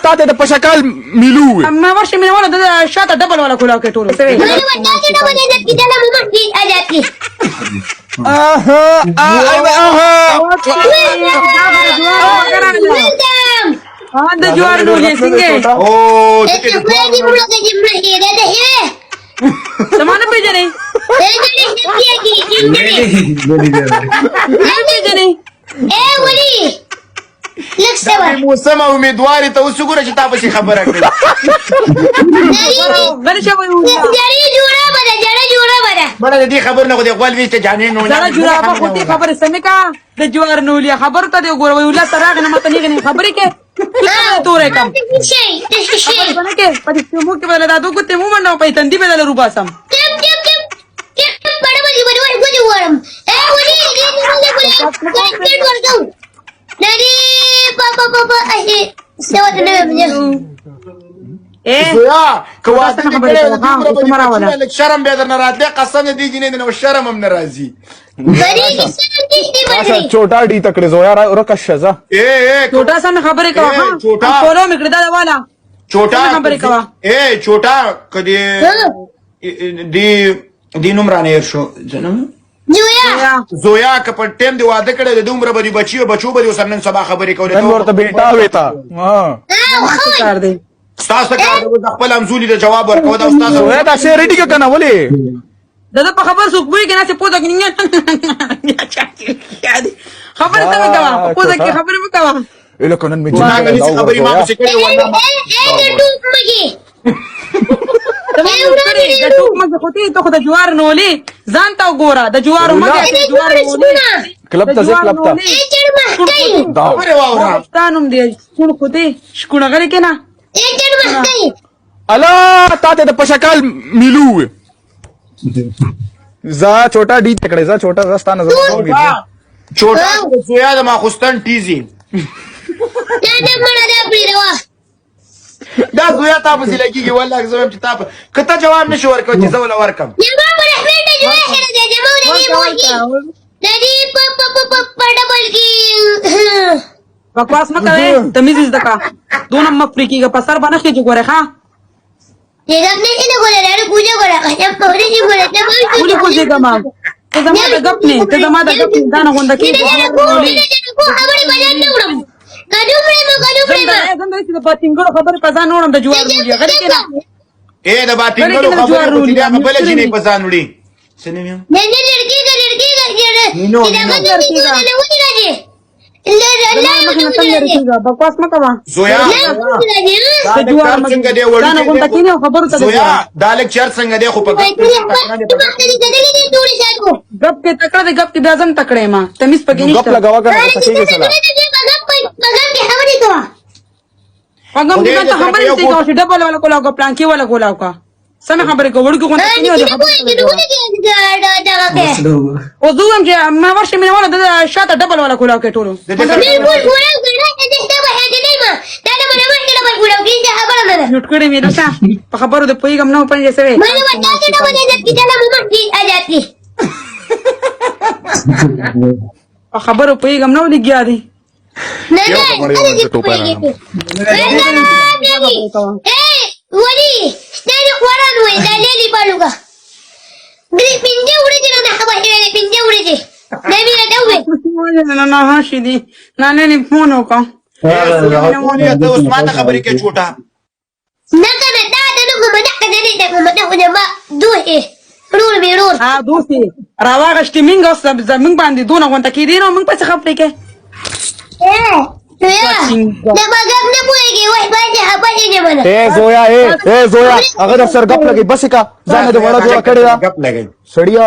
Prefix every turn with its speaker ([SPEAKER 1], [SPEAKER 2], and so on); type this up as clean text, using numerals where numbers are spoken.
[SPEAKER 1] تا ته د پشکال ملو
[SPEAKER 2] ما ورشي من ولا شاته دبل ولا كلها كتولو سوي هذا جوار نولي سنجي سمعنا بيجني بيجني
[SPEAKER 3] ايه ولي لك سوا
[SPEAKER 4] موسم امیدواری ته اوس وګوره چې تاسو خبره کړئ
[SPEAKER 2] غني شوي
[SPEAKER 3] جړې جوړه بده
[SPEAKER 4] بڑا دې خبر نه غوډه غوال ویسته جانې نو
[SPEAKER 2] دا جوړه په خوتي خبر سمکا د جوار نولي خبر ته دی ګور ویلا تراغ نه مته نه خبرې کې تورې کم
[SPEAKER 3] شي
[SPEAKER 2] خبر کې پدې مو کې بدل دادو کو ته مو منو په تندې بدل روبا سم
[SPEAKER 3] بڑا بڑی ګوډي ورم اے ولي دې ورګو نری بابا اهي سوا دې
[SPEAKER 2] ايه
[SPEAKER 4] زویا کواته دې شرم به درنه راتله قسم دې جنې نه شرم هم ناراضي
[SPEAKER 1] छोटा डी तकडे जोया कशाचा
[SPEAKER 2] छोटा सा मी खबर आहे का बोलो इकडे दादा वाला
[SPEAKER 4] छोटा
[SPEAKER 2] खबर आहे का
[SPEAKER 4] ए छोटा कधी दी नम्राने शो जनम زویا که په ټیم دی واده کړی د دومره بری بچو بری سنن سبا خبرې کولې
[SPEAKER 1] نن ورته بیٹا وتا
[SPEAKER 2] کار دی
[SPEAKER 4] تاسو کار د خپل امزولي د جواب ورکو دا استاد
[SPEAKER 1] زویا دا شی ریډي کنه ولې
[SPEAKER 2] दादा په خبر سوق وی کنه چې پودا کې خبر ته مګوا پودا کې خبر مګوا
[SPEAKER 1] اله کنن می
[SPEAKER 4] جنا غلی خبرې ما څه کړې والله
[SPEAKER 2] دا ټوک مګه خوتي ته خدای جوار نولي ځان تا وګوره د جوار مګه جوار نولي
[SPEAKER 1] کلب ته کلب ته
[SPEAKER 4] دا واورا
[SPEAKER 2] ستانم دی څون خوتي شکونه غلي کنه
[SPEAKER 1] الا تا ته د پشکال ملو زا छोटा डी तकडे जा छोटा रस्ता नजर
[SPEAKER 4] छोटा زویا د ماخستان ټیزي دا زویا تاسو لګيږي والله زویم چې تاسو کته جواب نشو ورکو چې زول ورکم
[SPEAKER 2] بکواس مه کوي تمیز زدکا دون مفری کیږي په سر باندې کې ګوره ها ولي پوزي ګما ته زما د غپ نه دا نه غونډه کې زنده چې د باټینګو خبر پزان وړم د جوار وړي غړي کې نه
[SPEAKER 4] اے د باټینګو خبر په دې خپل چې نه پزان وړي سنیم
[SPEAKER 3] نه لړکی
[SPEAKER 2] بکواس مه کوه
[SPEAKER 4] زویا څنګه دی وړي زویا دا لیکچر څنګه دی خو په
[SPEAKER 2] غپ کې تکړه دی غپ کې بیا ځم تکړه ما تمیز پکې نشته
[SPEAKER 1] غپ لگاوا کنه پکې سلا
[SPEAKER 2] پغم دې ته خبرې کوي چې ډبل ولا کولاو کا پلان کې ولا کولاو کا سم خبرې کوي ورګو غونډه کې او زوم چې ما ورشي من ولا د شاته ډبل ولا کولاو کې ټولو نوٹ کړی مې راځه په خبرو د پویګم نو پنځه سوي په خبرو پویګم نو لګیا دي
[SPEAKER 3] ولي ستاني قران وين دا ليلي بالوغا من دورتي انا حبايبي من دورتي نبي ادوي
[SPEAKER 2] انا هاشي دي انا لي فونو کا
[SPEAKER 4] ته اوس ما ته خبرې کې چوټا
[SPEAKER 3] نکنه دا د نو ما نکنه دې د ما ما دوه رول بیرول
[SPEAKER 2] ها دوسي راواغشتي مين اوس زمون باندې دونه غونټه کې دي نو موږ په څه خبرې کې
[SPEAKER 3] دا ما غم نه پويږي وای باندې هبايي نه منه
[SPEAKER 1] ए जोया अगर अफसर गप लगी बस का जाने दे बड़ा जोड़ा कड़ेगा
[SPEAKER 4] गप लगे
[SPEAKER 1] सड़िया